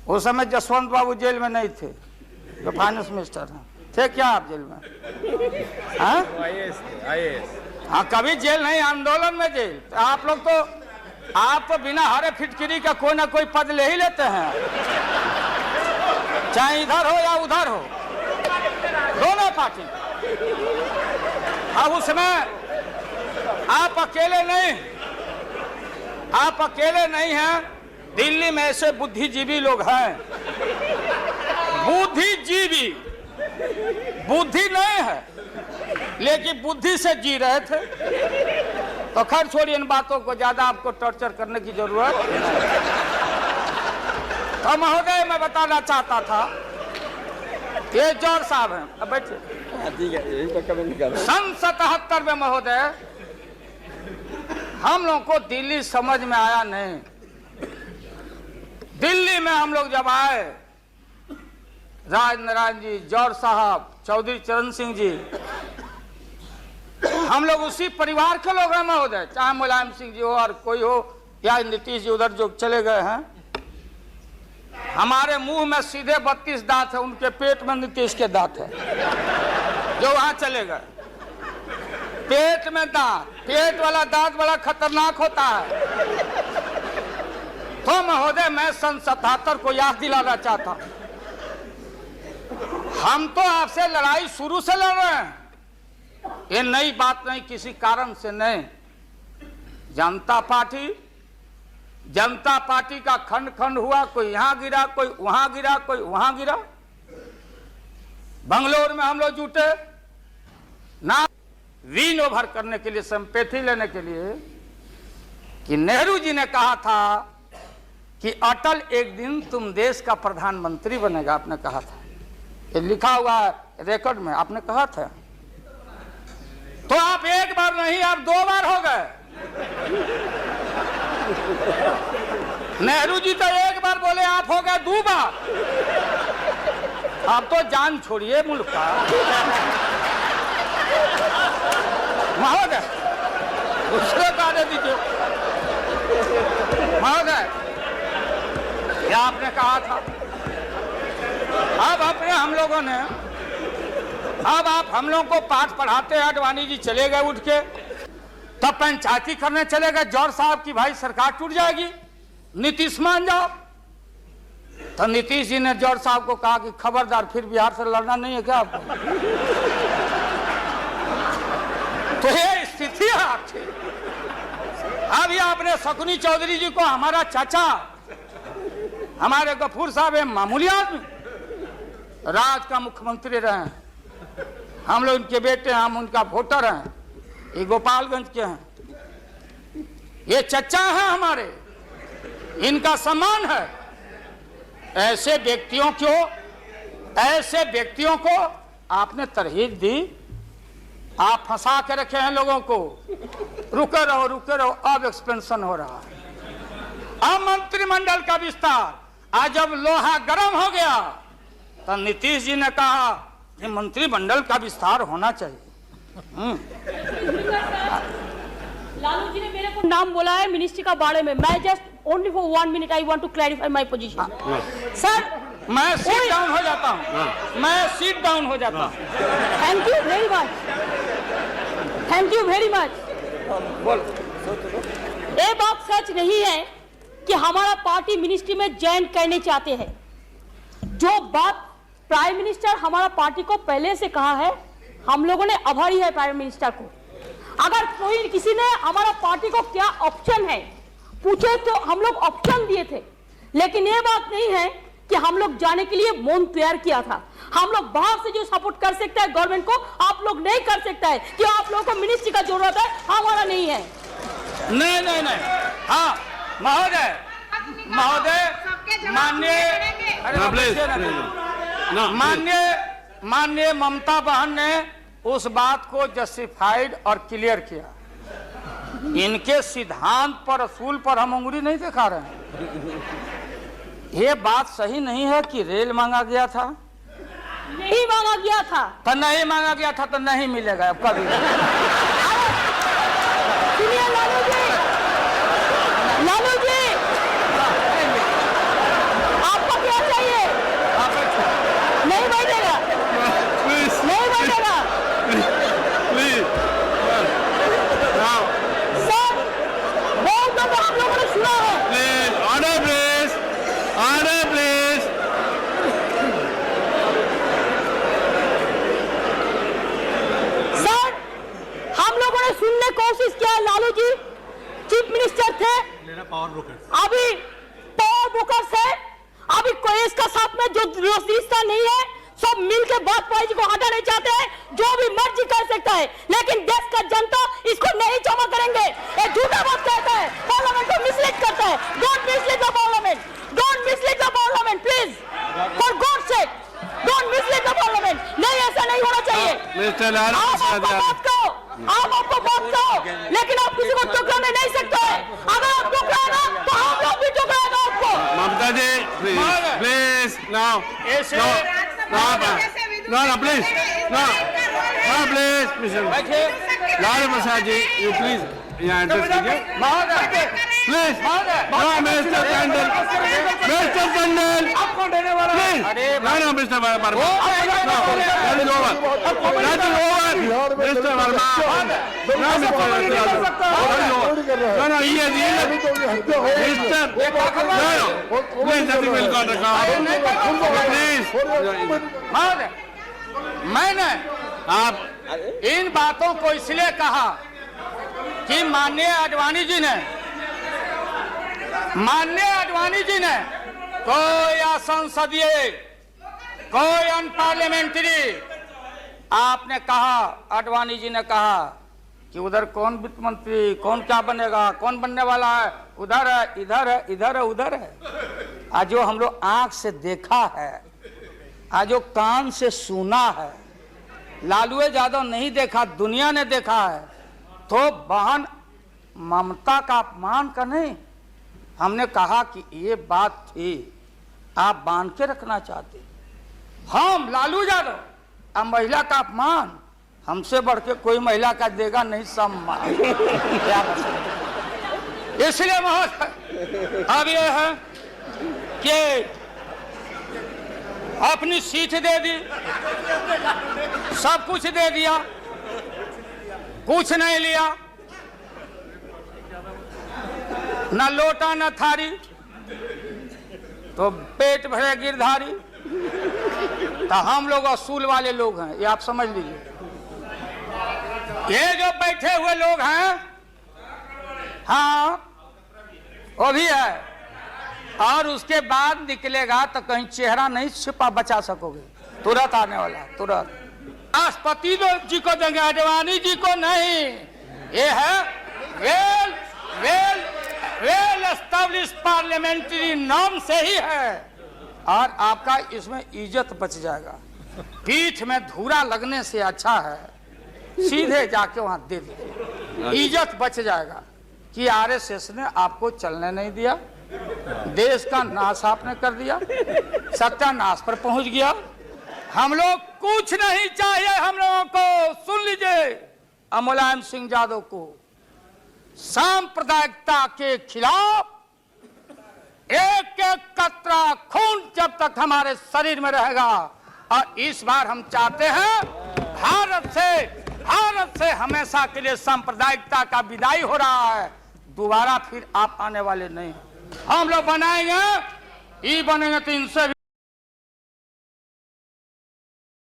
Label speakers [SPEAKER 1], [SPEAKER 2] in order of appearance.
[SPEAKER 1] उस समय जसवंत बाबू जेल में नहीं थे, जो फाइनेंस मिनिस्टर हैं। थे क्या आप जेल में? हाँ, हाँ, कभी जेल नहीं, आंदोलन में जेल। तो आप लोग तो, आप तो बिना हरे फिटकिरी का कोई ना कोई पद ले ही लेते हैं, चाहे इधर हो या उधर हो, दोनों पार्टी। अब उसमें आप अकेले नहीं हैं। दिल्ली में ऐसे बुद्धिजीवी लोग हैं, बुद्धिजीवी, बुद्धि नहीं है लेकिन बुद्धि से जी रहे थे। तो खैर छोड़िए इन बातों को, ज्यादा आपको टॉर्चर करने की जरूरत नहीं। तो महोदय मैं बताना चाहता था, ये जौहर साहब हैं, अब बैठिए। सन 77 में महोदय हम लोग को दिल्ली समझ में आया नहीं। दिल्ली में हम लोग जब आए, राज नारायण जी, जौहर साहब, चौधरी चरण सिंह जी, हम लोग उसी परिवार के लोग हैं महोदय, चाहे मुलायम सिंह जी हो और कोई हो, या नीतीश जी उधर जो चले गए हैं। हमारे मुंह में सीधे 32 दांत है, उनके पेट में नीतीश के दांत है, जो वहां चले गए। पेट में दांत, पेट वाला दांत बड़ा खतरनाक होता है। तो महोदय मैं सन 77 को याद दिलाना चाहता हूं, हम तो आपसे लड़ाई शुरू से लड़ रहे हैं, ये नई बात नहीं, किसी कारण से नहीं। जनता पार्टी का खंड खंड हुआ, कोई यहां गिरा, कोई वहां गिरा, कोई वहां गिरा। बंगलोर में हम लोग जुटे ना विन ओवर करने के लिए, संपैथी लेने के लिए, कि नेहरू जी ने कहा था कि अटल एक दिन तुम देश का प्रधानमंत्री बनेगा, आपने कहा था, ये लिखा हुआ है रिकॉर्ड में, आपने कहा था। तो आप एक बार नहीं, आप 2 बार हो गए। नेहरू जी तो एक बार बोले, आप हो गए 2 बार। आप तो जान छोड़िए मुल्क का महोदय, दूसरे को आने दीजिए महोदय। क्या आपने कहा था, अब अपने हम लोगों ने, अब आप हम लोग को पाठ पढ़ाते हैं, अडवाणी जी चले गए उठ के, तब पंचायती करने चले गए जौहर साहब की भाई सरकार टूट जाएगी, नीतीश मान जाओ। तो नीतीश जी ने जौहर साहब को कहा कि खबरदार, फिर बिहार से लड़ना नहीं है क्या आपको? तो ये स्थिति है आपकी। अब ये आपने शकुनी चौधरी जी को, हमारा चाचा, हमारे गफूर साहब है मामूली आदमी, राज का मुख्यमंत्री रहे, हम लोग उनके बेटे हैं, हम उनका वोटर हैं, ये गोपालगंज के हैं, ये चचा हैं हमारे, इनका सम्मान है। ऐसे व्यक्तियों को आपने तरहीब दी, आप फंसा के रखे हैं लोगों को। रुके रहो, अब एक्सपेंशन हो रहा है। अब मंत्रिमंडल का विस्तार, आज जब लोहा गर्म हो गया तो नीतीश जी ने कहा कि मंत्रिमंडल का विस्तार होना चाहिए।
[SPEAKER 2] लालू जी ने मेरे को नाम बोला है मिनिस्ट्री का बारे में, मैं just only for 1 minute I want to clarify my position. Sir
[SPEAKER 1] मैं सीट डाउन हो जाता हूँ,
[SPEAKER 2] थैंक यू वेरी मच।
[SPEAKER 1] बोल।
[SPEAKER 2] ये बात सच नहीं है कि हमारा पार्टी मिनिस्ट्री में ज्वाइन करने चाहते हैं। जो बात प्राइम मिनिस्टर हमारा पार्टी को पहले से कहा है, हम लोगों ने आभारी है प्राइम मिनिस्टर को। अगर कोई किसी ने हमारा पार्टी को क्या ऑप्शन है पूछे तो हम लोग ऑप्शन दिए थे, लेकिन ये बात नहीं है कि हम लोग जाने के लिए मन तैयार किया था। हम लोग बाहर से जो सपोर्ट कर सकता है गवर्नमेंट को, आप लोग नहीं कर सकता है कि आप लोगों को मिनिस्ट्री का जरूरत है, हमारा नहीं है।
[SPEAKER 1] नहीं। हाँ महोदय, माननीय ममता बहन ने उस बात को जस्टिफाइड और क्लियर किया। इनके सिद्धांत पर, असूल पर हम उंगली नहीं दिखा रहे हैं। ये बात सही नहीं है कि रेल मांगा गया था,
[SPEAKER 2] नहीं मांगा गया था,
[SPEAKER 1] तो नहीं मांगा गया था तो नहीं मिलेगा अब कभी।
[SPEAKER 2] सुनिए लालू जी, आपका क्या बैठेगा,
[SPEAKER 3] Please,
[SPEAKER 2] नहीं बैठेगा।
[SPEAKER 3] please. Now,
[SPEAKER 2] सर, बहुत दफा आप लोगों ने सुना है।
[SPEAKER 3] please, order, please. Order, please.
[SPEAKER 2] Sir, हम लोगों ने सुनने की कोशिश किया, लालू जी चीफ मिनिस्टर थे, अभी पावर ब्रोकर्स है, अभी कोई इसका साथ में जो रिश्ता नहीं है, सब मिलके वाजपेयी जी को हटाना नहीं चाहते हैं, जो भी मर्जी कर सकता है, लेकिन देश का जनता इसको नहीं जमा करेंगे। ये झूठा बात कहता है, पार्लियामेंट को मिसलीड करता है। Don't mislead the parliament, don't mislead the parliament please, for God sake, don't mislead the parliament. नहीं, ऐसा नहीं होना चाहिए।
[SPEAKER 3] Mr. Lalu
[SPEAKER 2] आप
[SPEAKER 3] Prasad
[SPEAKER 2] आपको
[SPEAKER 3] Yadav.
[SPEAKER 2] बात करो, आप आपको बात करो, लेकिन आप किसी को टोकराने नहीं सकते हैं। अगर आप टोकराएगा तो हम लोग भी टोकराएगा आपको।
[SPEAKER 3] Mamta ji, please,
[SPEAKER 1] Mother.
[SPEAKER 3] please, now,
[SPEAKER 1] ऐसे-
[SPEAKER 3] no, no, please, no, please, Mr.
[SPEAKER 1] बैठिए।
[SPEAKER 3] Lalu Prasad ji, you please, yeah, address कीजिए.
[SPEAKER 1] महोदय,
[SPEAKER 3] Please,
[SPEAKER 1] महोदय,
[SPEAKER 3] no, Mr. Tandon, Mr. Tandon,
[SPEAKER 1] आप कौन देने वाला है?
[SPEAKER 3] please,
[SPEAKER 1] अरे
[SPEAKER 3] no, Mr. Verma, no, that is over, Mr. Verma, no, Mr. No, he has yielded, Mr. No, please, nothing will go on record, please,
[SPEAKER 1] महोदय, मैंने
[SPEAKER 3] आप
[SPEAKER 1] इन बातों को इसलिए कहा कि माननीय अडवाणी जी ने कोई असंसदीय, कोई अनपार्लियामेंट्री, आपने कहा, अडवाणी जी ने कहा कि उधर कौन वित्त मंत्री, कौन क्या बनेगा, कौन बनने वाला है, उधर है, इधर है, इधर है, उधर है। आज जो हम लोग आंख से देखा है, आज जो कान से सुना है, लालू यादव नहीं देखा, दुनिया ने देखा है, तो बहन ममता का अपमान का नहीं। हमने कहा कि ये बात थी, आप बांध के रखना चाहते, हम लालू यादव, अब महिला का अपमान हमसे बढ़ के कोई महिला का देगा नहीं सम्मान। क्या बताएं? इसलिए महोदय अब ये है कि अपनी सीट दे दी, सब कुछ दे दिया, कुछ नहीं लिया, न लोटा न थारी, तो पेट भरे गिरधारी। तो हम लोग असूल वाले लोग हैं, ये आप समझ लीजिए। ये जो बैठे हुए लोग हैं, हाँ वो भी है, और उसके बाद निकलेगा तो कहीं चेहरा नहीं छिपा बचा सकोगे, तुरंत आने वाला, तुरंत। राष्ट्रपति जी को देंगे, अडवाणी जी को नहीं। ये है well well well establish parliamentary norm से ही है, और आपका इसमें इज्जत बच जाएगा। पीठ में धूरा लगने से अच्छा है सीधे जाके वहां दे दीजिए, इज्जत बच जाएगा कि आरएसएस ने आपको चलने नहीं दिया, देश का नाश आपने कर दिया, सत्यानाश पर पहुंच गया। हम लोग कुछ नहीं चाहिए, हम लोगों को सुन लीजिए, मुलायम सिंह यादव को सांप्रदायिकता के खिलाफ एक एक कतरा खून जब तक हमारे शरीर में रहेगा, और इस बार हम चाहते हैं भारत से हमेशा के लिए सांप्रदायिकता का विदाई हो रहा है, दोबारा फिर आप आने वाले नहीं। हम लोग बनाएंगे, ये बनेंगे तो इनसे